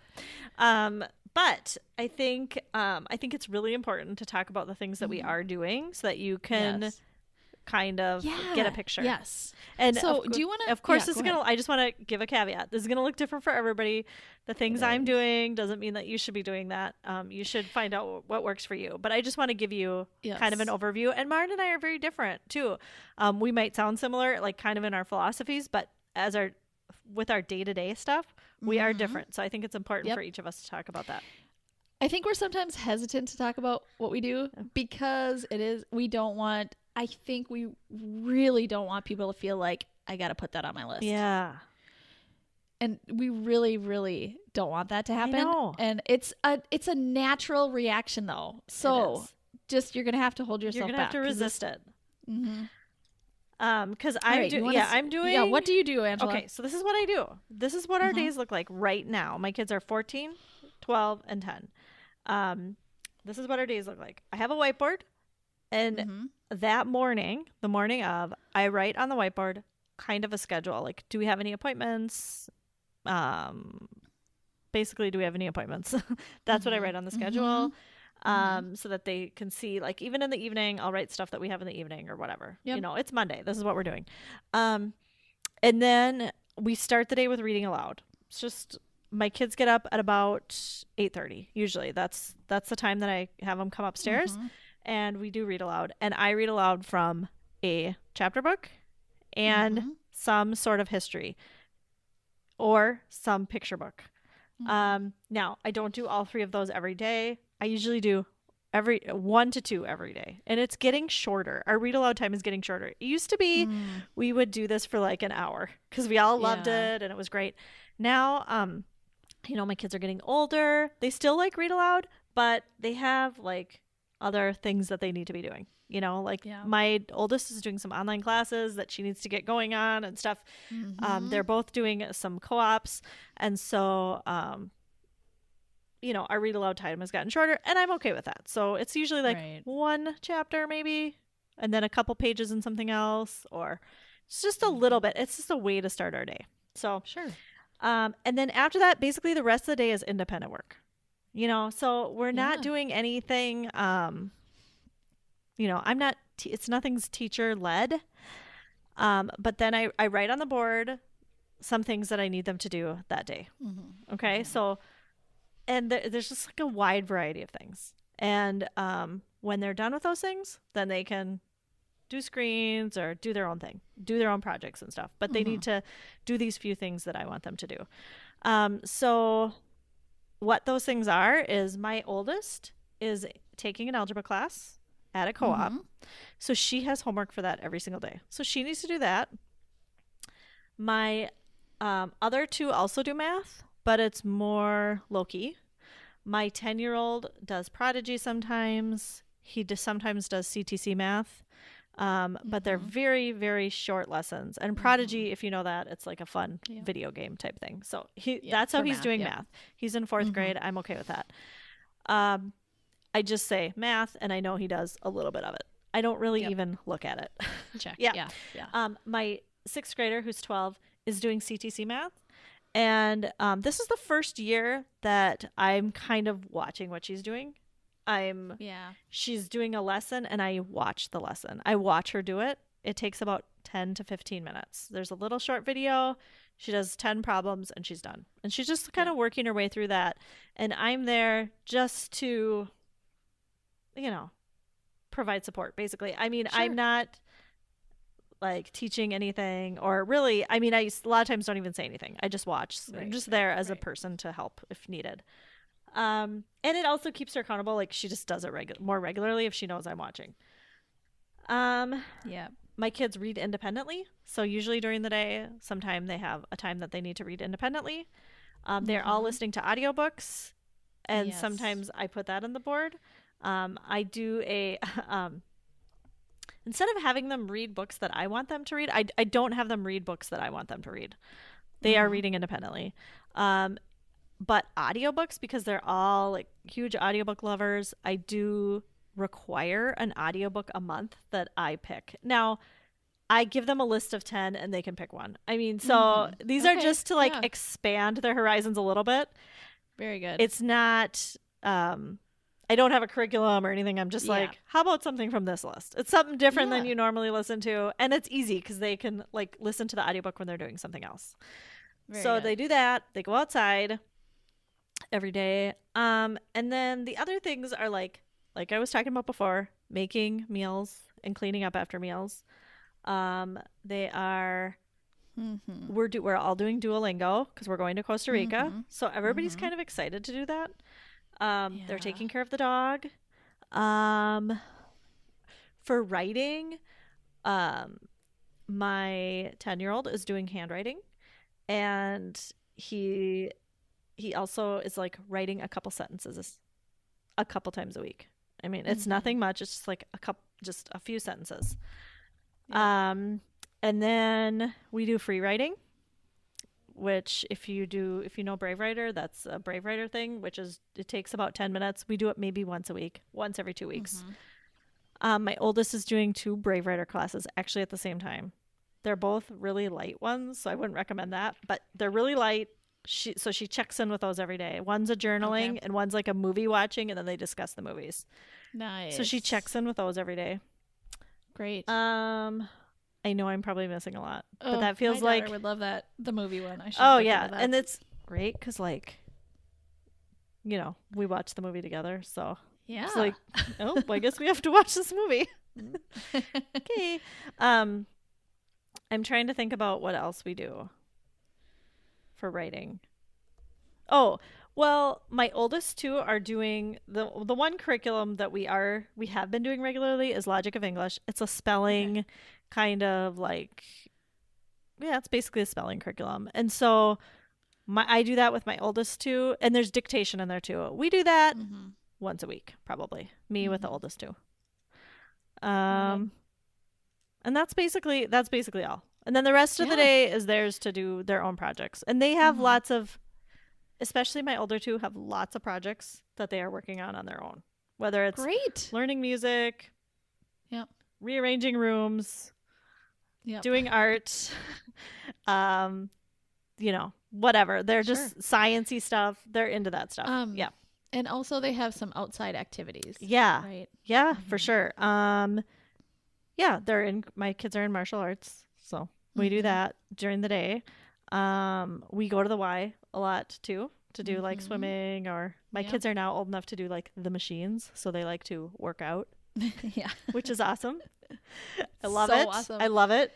But I think it's really important to talk about the things that we are doing so that you can kind of get a picture. Yes. And so do you want to, of course, I just want to give a caveat. This is going to look different for everybody. The things I'm doing doesn't mean that you should be doing that. You should find out what works for you. But I just want to give you kind of an overview. And Martin and I are very different too. We might sound similar, like kind of in our philosophies, but with our day-to-day stuff, we are different. So I think it's important for each of us to talk about that. I think we're sometimes hesitant to talk about what we do because I think we really don't want people to feel like I got to put that on my list. Yeah. And we really, really don't want that to happen. I know. And it's a natural reaction though. So just, you're going to have to hold yourself back. You're going to have to resist it. Because I'm doing. Yeah. What do you do, Angela? Okay. So this is what I do. This is what our days look like right now. My kids are 14, 12, and 10. This is what our days look like. I have a whiteboard, and that morning, the morning of, I write on the whiteboard kind of a schedule. Like, do we have any appointments? Basically, do we have any appointments? That's what I write on the schedule. So that they can see, like, even in the evening, I'll write stuff that we have in the evening or whatever. Yep. It's Monday. This is what we're doing. And then we start the day with reading aloud. It's just, my kids get up at about 8:30. Usually that's the time that I have them come upstairs. And we do read aloud. And I read aloud from a chapter book and some sort of history or some picture book. Now, I don't do all three of those every day. I usually do 1 to 2 every day. And it's getting shorter. Our read aloud time is getting shorter. It used to be we would do this for like an hour because we all loved it and it was great. Now, my kids are getting older. They still like read aloud, but they have like other things that they need to be doing. My oldest is doing some online classes that she needs to get going on and stuff. They're both doing some co-ops. And so, our read aloud time has gotten shorter, and I'm okay with that. So it's usually like one chapter maybe, and then a couple pages in something else, or it's just a little bit. It's just a way to start our day. So sure. And then after that, basically the rest of the day is independent work. So we're not doing anything, I'm not, it's nothing's teacher led. But then I write on the board some things that I need them to do that day. Okay. So, and there's just like a wide variety of things. And, when they're done with those things, then they can do screens or do their own thing, do their own projects and stuff, but they need to do these few things that I want them to do. So what those things are is my oldest is taking an algebra class at a co-op. So she has homework for that every single day. So she needs to do that. My other two also do math, but it's more low-key. My 10-year-old does Prodigy sometimes. He sometimes does CTC math. But they're very, very short lessons. And Prodigy, if you know that, it's like a fun video game type thing. So that's how he's doing math. He's in 4th grade. I'm okay with that. I just say math, and I know he does a little bit of it. I don't really even look at it. Check. Yeah. My 6th grader, who's 12, is doing CTC math. And this is the first year that I'm kind of watching what she's doing. She's doing a lesson, and I watch the lesson. I watch her do it. It takes about 10 to 15 minutes. There's a little short video. She does 10 problems, and she's done. And she's just kind of working her way through that. And I'm there just to, provide support, basically. I mean, I'm not like teaching anything, or really, I mean, I a lot of times don't even say anything. I just watch. I'm just there as a person to help if needed. And it also keeps her accountable. Like, she just does it more regularly if she knows I'm watching. My kids read independently. So usually during the day, sometime they have a time that they need to read independently. They're all listening to audiobooks, and sometimes I put that on the board. I do a instead of having them read books that I want them to read, I don't have them read books that I want them to read. They are reading independently. But audiobooks, because they're all like huge audiobook lovers, I do require an audiobook a month that I pick. Now, I give them a list of 10 and they can pick one. I mean, so these are just to like expand their horizons a little bit. Very good. It's not I don't have a curriculum or anything. I'm just like, how about something from this list? It's something different than you normally listen to. And it's easy because they can like listen to the audiobook when they're doing something else. Very good. They do that. They go outside every day. And then the other things are like I was talking about before, making meals and cleaning up after meals. They are, we're all doing Duolingo because we're going to Costa Rica. So everybody's kind of excited to do that. They're taking care of the dog. For writing, my 10-year-old is doing handwriting, and he also is like writing a couple sentences a couple times a week. I mean, it's nothing much. It's just like just a few sentences. And then we do free writing, which if you know Brave Writer, that's a Brave Writer thing, which is, it takes about 10 minutes. We do it maybe once every 2 weeks. My oldest is doing 2 Brave Writer classes actually at the same time. They're both really light ones, so I wouldn't recommend that, but they're really light. She checks in with those every day. One's a journaling and one's like a movie watching, and then they discuss the movies. Nice. So she checks in with those every day. Great. I know I'm probably missing a lot, but that feels my like daughter would love that, the movie one. I should. And it's great because like, we watch the movie together, so it's like, I guess we have to watch this movie. Okay. I'm trying to think about what else we do for writing. Oh, well, my oldest 2 are doing the one curriculum that we have been doing regularly is Logic of English. It's a spelling kind of like, it's basically a spelling curriculum. And so I do that with my oldest 2, and there's dictation in there too. We do that once a week, probably. Me with the oldest 2. And that's basically all. And then the rest of the day is theirs to do their own projects. And they have lots of, especially my older 2 have lots of projects that they are working on their own. Whether it's learning music, rearranging rooms, doing art, whatever. They're just sciencey stuff. They're into that stuff. And also they have some outside activities. Yeah. Right. Yeah, for sure. My kids are in martial arts, so we do that during the day. We go to the Y a lot too to do like swimming, or my kids are now old enough to do like the machines, so they like to work out. Which is awesome. I love it. Awesome. I love it.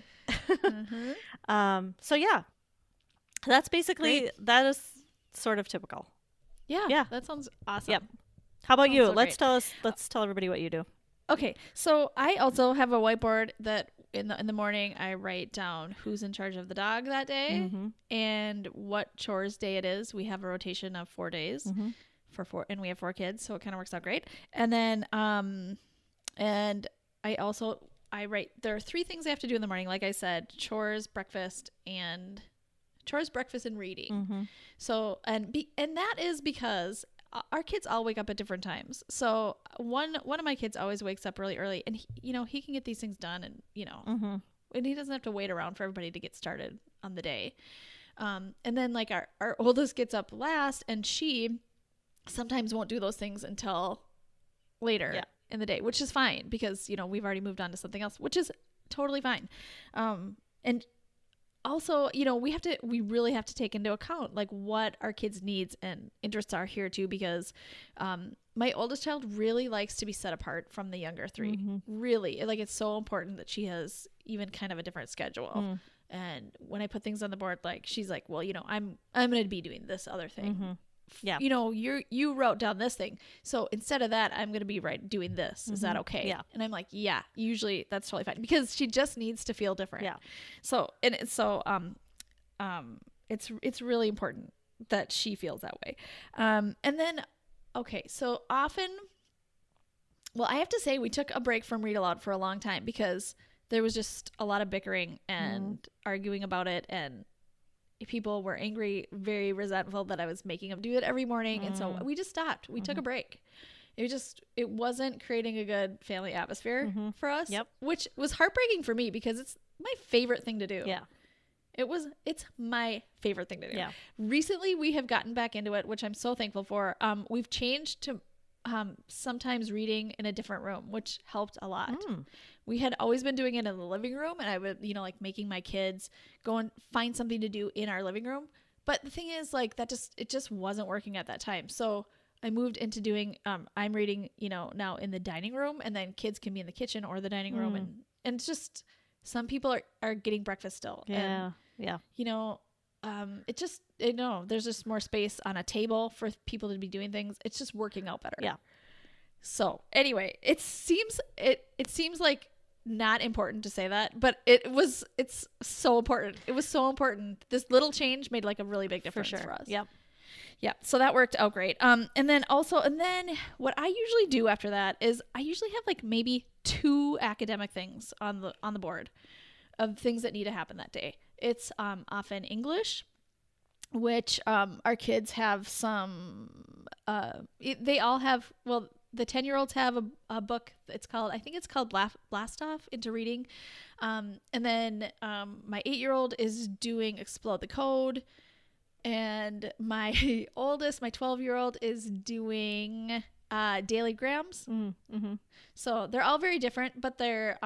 So yeah, that's basically that is sort of typical. Yeah. That sounds awesome. Yep. How about you? Let's tell everybody what you do. Okay, so I also have a whiteboard that in the morning I write down who's in charge of the dog that day and what chores day it is. We have a rotation of 4 days and we have 4 kids, so it kind of works out great. And then and I there are 3 things I have to do in the morning. Like I said, chores, breakfast, and reading. Mm-hmm. So, and that is because our kids all wake up at different times. So one of my kids always wakes up really early, and he can get these things done, and Mm-hmm. and he doesn't have to wait around for everybody to get started on the day. And then like our oldest gets up last, and she sometimes won't do those things until later in the day, which is fine because we've already moved on to something else, which is totally fine. And also, we really have to take into account like what our kids' needs and interests are here too, because my oldest child really likes to be set apart from the younger 3. Mm-hmm. Really, like it's so important that she has even kind of a different schedule. Mm. And when I put things on the board, like she's like, well, I'm going to be doing this other thing. Mm-hmm. Yeah. You wrote down this thing. So instead of that, I'm going to be doing this. Mm-hmm. Is that okay? Yeah. And I'm like, yeah, usually that's totally fine, because she just needs to feel different. Yeah. So, it's really important that she feels that way. And then, okay. So often, well, I have to say we took a break from read aloud for a long time because there was just a lot of bickering and arguing about it, and people were angry, very resentful that I was making them do it every morning. And so we just stopped. We took a break. It wasn't creating a good family atmosphere for us, which was heartbreaking for me because it's my favorite thing to do. Yeah. It's my favorite thing to do. Yeah. Recently we have gotten back into it, which I'm so thankful for. We've changed to sometimes reading in a different room, which helped a lot. We had always been doing it in the living room, and I would, like making my kids go and find something to do in our living room. But the thing is, like, it just wasn't working at that time. So I moved into doing, I'm reading, now in the dining room, and then kids can be in the kitchen or the dining room. And it's just, some people are getting breakfast still. Yeah. And, there's just more space on a table for people to be doing things. It's just working out better. Yeah. So anyway, it seems like not important to say that, but it's so important. It was so important. This little change made like a really big difference for us. Yep. Yeah. So that worked out great. And then what I usually do after that is I usually have like maybe 2 academic things on the board of things that need to happen that day. It's often English, which our kids have some, they all have, well, the 10-year-olds have a book. I think it's called Blast Off into Reading. And then my 8-year-old is doing Explode the Code. And my oldest, my 12-year-old, is doing Daily Grams. Mm-hmm. So they're all very different, but they're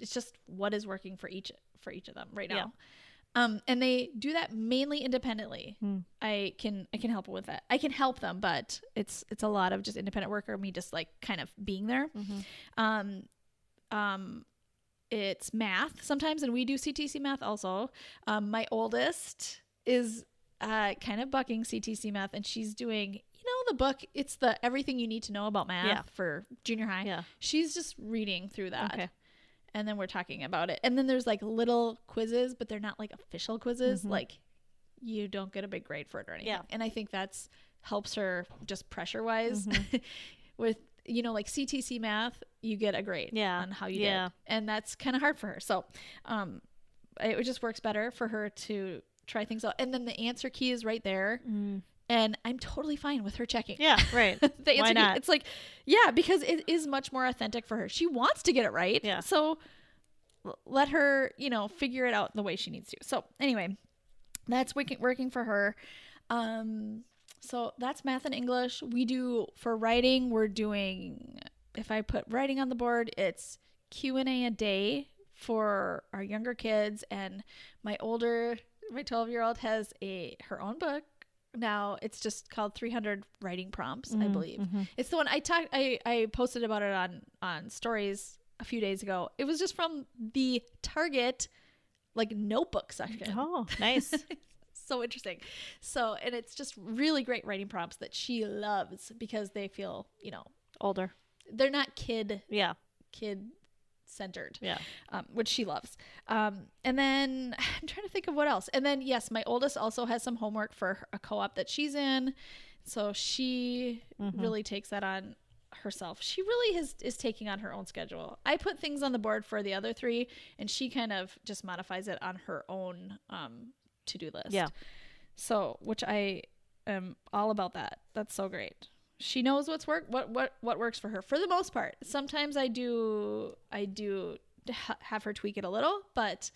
it's just what is working for each of them right now. Yeah. And they do that mainly independently. I can help with that. I can help them, but it's a lot of just independent work or me just like kind of being there. It's math sometimes, and we do CTC math also. My oldest is kind of bucking CTC math, and she's doing, the book, it's the Everything You Need to Know About Math for junior high. Yeah. She's just reading through that. Okay. And then we're talking about it. And then there's like little quizzes, but they're not like official quizzes. Like you don't get a big grade for it or anything. Yeah. And I think that's helps her just pressure wise with, like CTC math, you get a grade on how you did. And that's kind of hard for her. So it just works better for her to try things out. And then the answer key is right there. And I'm totally fine with her checking. Yeah, right. Why not? It's like, because it is much more authentic for her. She wants to get it right. Yeah. So let her, figure it out the way she needs to. So anyway, that's working for her. So that's math and English. We do, for writing, we're doing, if I put writing on the board, it's Q&A a day for our younger kids. And my 12-year-old has her own book. Now it's just called 300 writing prompts, I believe. It's the one I posted about it on stories a few days ago. It was just from the Target notebook section. Oh, nice. So interesting. So, and it's just really great writing prompts that she loves because they feel, older. They're not kid centered, which she loves. And then I'm trying to think of what else. And then yes, my oldest also has some homework for a co-op that she's in, so she really takes that on herself. She really is taking on her own schedule. I put things on the board for the other 3, and she kind of just modifies it on her own to-do list. Yeah. So, which I am all about that. That's so great. She knows what works for her for the most part. Sometimes I do have her tweak it a little, but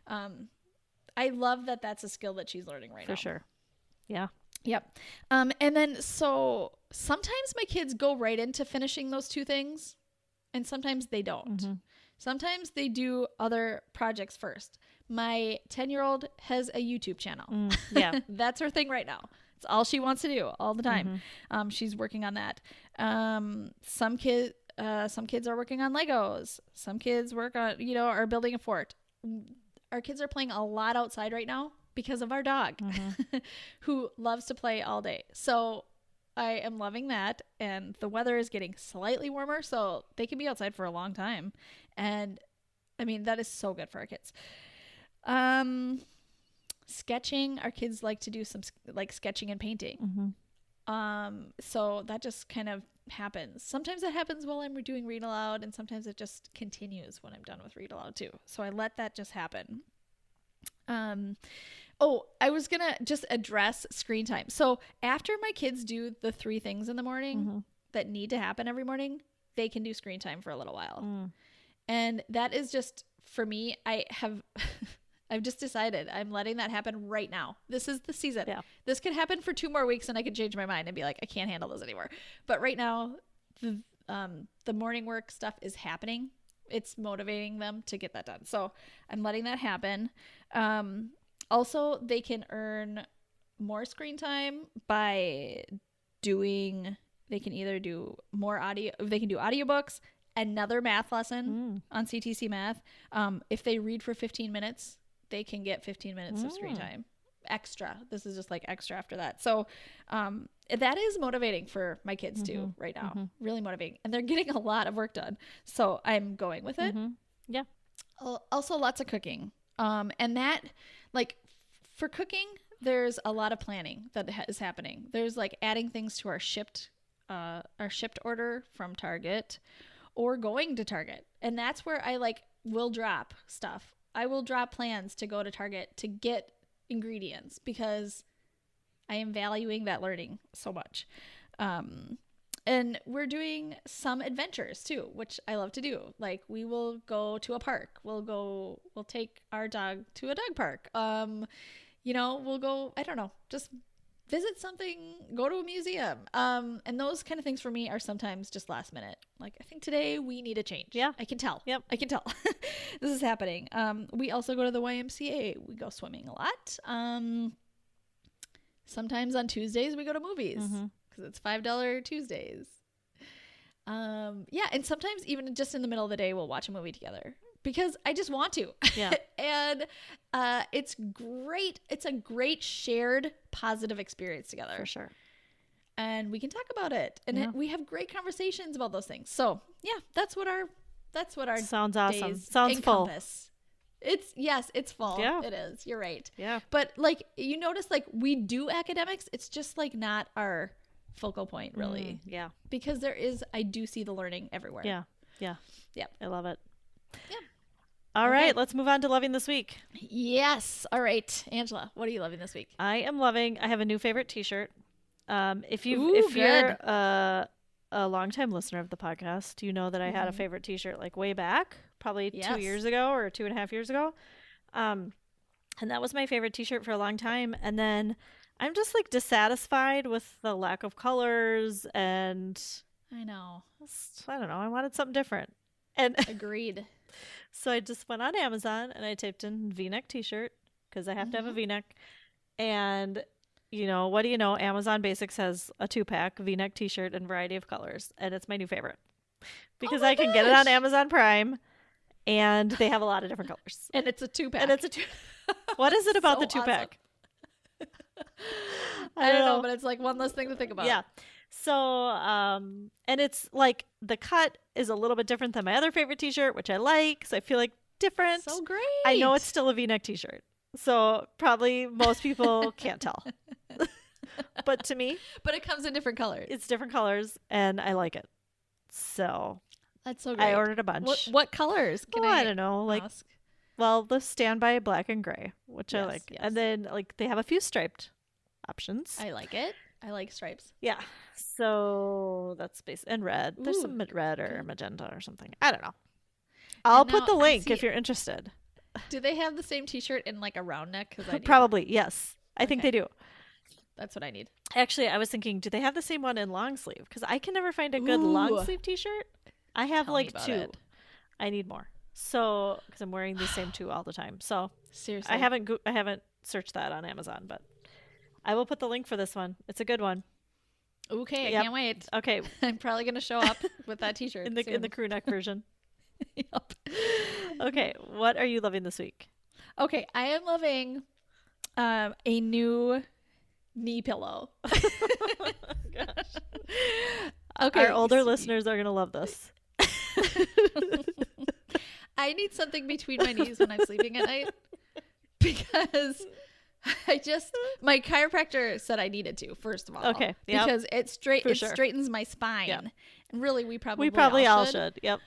I love that that's a skill that she's learning right now. For sure. Yeah. Yep. And then so sometimes my kids go right into finishing those 2 things, and sometimes they don't. Mm-hmm. Sometimes they do other projects first. My 10-year-old has a YouTube channel. Yeah. That's her thing right now. It's all she wants to do all the time. Mm-hmm. She's working on that. Some kids are working on Legos. Some kids work on, are building a fort. Our kids are playing a lot outside right now because of our dog, who loves to play all day. So I am loving that. And the weather is getting slightly warmer, so they can be outside for a long time. And I mean, that is so good for our kids. Sketching, our kids like to do some sketching and painting. So that just kind of happens. Sometimes it happens while I'm doing read aloud, and sometimes it just continues when I'm done with read aloud too. So I let that just happen. I was gonna just address screen time. So after my kids do the 3 things in the morning that need to happen every morning, they can do screen time for a little while. And that is just, for me, I've just decided I'm letting that happen right now. This is the season. Yeah. This could happen for 2 more weeks and I could change my mind and be like, I can't handle this anymore. But right now, the morning work stuff is happening. It's motivating them to get that done. So I'm letting that happen. Also, they can earn more screen time by they can either do more audio, they can do audiobooks, another math lesson on CTC Math. If they read for 15 minutes, they can get 15 minutes of screen time extra. This is just like extra after that. So that is motivating for my kids too right now. Really motivating. And they're getting a lot of work done. So I'm going with it. Yeah. Also lots of cooking. And that, like, for cooking, there's a lot of planning that is happening. There's like adding things to our shipped order from Target, or going to Target. And that's where I will drop stuff. I will drop plans to go to Target to get ingredients because I am valuing that learning so much. And we're doing some adventures too, which I love to do. Like, we will go to a park. We'll take our dog to a dog park. We'll go, I don't know, just visit something, go to a museum. And those kind of things for me are sometimes just last minute. Like, I think today we need a change. Yeah. I can tell. Yep. I can tell. This is happening. We also go to the YMCA. We go swimming a lot. Sometimes on Tuesdays we go to movies because it's $5 Tuesdays. And sometimes even just in the middle of the day, we'll watch a movie together because I just want to. Yeah. And it's great. It's a great shared positive experience together. For sure. And we can talk about it. And we have great conversations about those things. So yeah, that's what our sounds awesome. Days Sounds encompass. Full. It's full. Yeah. It is. You're right. Yeah. But you notice we do academics. It's just not our focal point really. Yeah. Because I do see the learning everywhere. Yeah. Yeah. Yep. I love it. Yeah. All right, let's move on to loving this week. Yes. All right. Angela, what are you loving this week? I have a new favorite t-shirt. If you're a longtime listener of the podcast, you know that I had a favorite t-shirt way back, probably 2 years ago or 2.5 years ago. And that was my favorite t-shirt for a long time. And then I'm just dissatisfied with the lack of colors, and I know. I don't know. I wanted something different. And agreed. So I just went on Amazon and I typed in V-neck t-shirt because I have to have a V-neck. And what do you know? Amazon Basics has a 2-pack V-neck t-shirt in a variety of colors, and it's my new favorite because I can get it on Amazon Prime, and they have a lot of different colors. And it's a 2-pack. What is it about the 2-pack? I don't know, but it's one less thing to think about. Yeah. So, and it's the cut is a little bit different than my other favorite t-shirt, which I like. So I feel different. So great. I know it's still a V-neck t-shirt. So probably most people can't tell. But to me. But it comes in different colors. It's different colors, and I like it. So that's so great. I ordered a bunch. What colors? I don't know. Like, ask? Well, the standby black and gray, which I like. Yes. And then like they have a few striped options. I like it. I like stripes. Yeah. So that's and red. There's some red or magenta or something. I don't know. I'll put the link if you're interested. Do they have the same t-shirt in like a round neck? Probably, yes. I think they do. That's what I need. Actually, I was thinking, do they have the same one in long sleeve? Because I can never find a good long sleeve t-shirt. I have like 2. I need more. So, because I'm wearing the same 2 all the time. So seriously, I haven't searched that on Amazon, but I will put the link for this one. It's a good one. Okay, I can't wait. Okay, I'm probably gonna show up with that t-shirt in the crew neck version. Yep. Okay, what are you loving this week? Okay, I am loving a new knee pillow. Gosh. Okay, our older listeners are gonna love this. I need something between my knees when I'm sleeping at night because my chiropractor said I needed to, first of all. Okay. Yep. Because it straightens my spine. Yep. And really we probably all should. Yep.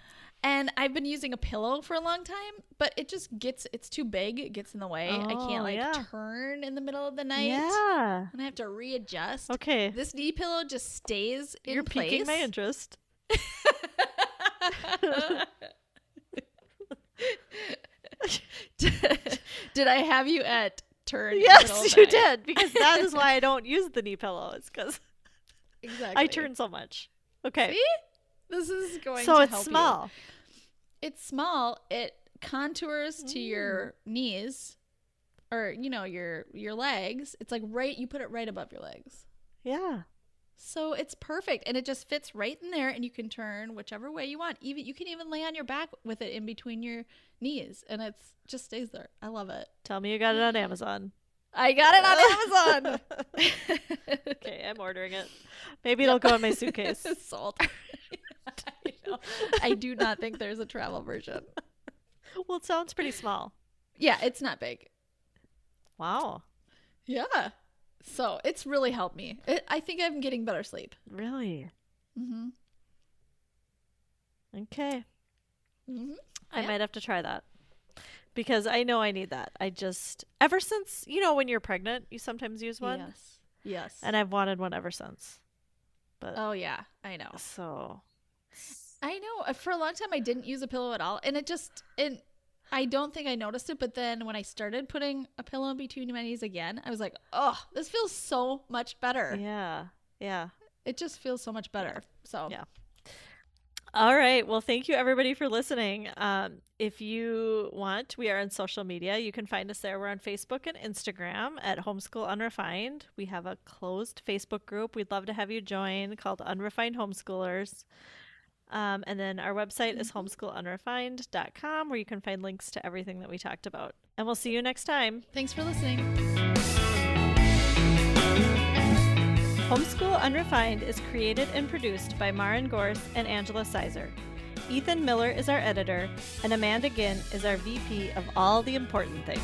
And I've been using a pillow for a long time, but it just it's too big. It gets in the way. I can't turn in the middle of the night. Yeah. And I have to readjust. Okay. This knee pillow just stays in You're place. piquing my interest. Did I have you at turn? Yes, you did, because that is why I don't use the knee pillow. It's because I turn so much. Okay. See? This is going to help. So it's small. It's small. It contours to your knees or, your legs. It's like you put it right above your legs. Yeah. So it's perfect. And it just fits right in there and you can turn whichever way you want. You can even lay on your back with it in between your knees and it just stays there. I love it. Tell me you got it on Amazon. I got it on Amazon. Okay, I'm ordering it. Maybe it'll go in my suitcase. Sold. I do not think there's a travel version. Well, it sounds pretty small. Yeah, it's not big. Wow. Yeah. So it's really helped me. I think I'm getting better sleep. Really? Mm-hmm. Okay. Mm-hmm. I might have to try that. Because I know I need that. Ever since, when you're pregnant, you sometimes use one. Yes. And I've wanted one ever since. But oh, yeah. I know. So. I know. For a long time, I didn't use a pillow at all. And I don't think I noticed it. But then when I started putting a pillow in between my knees again, I was like, oh, this feels so much better. Yeah. Yeah. It just feels so much better. So. Yeah. All right. Well, thank you everybody for listening. If you want, we are on social media. You can find us there. We're on Facebook and Instagram at Homeschool Unrefined. We have a closed Facebook group we'd love to have you join called Unrefined Homeschoolers. And then our website is homeschoolunrefined.com where you can find links to everything that we talked about. And we'll see you next time. Thanks for listening. Homeschool Unrefined is created and produced by Maren Gorse and Angela Sizer. Ethan Miller is our editor, and Amanda Ginn is our VP of all the important things.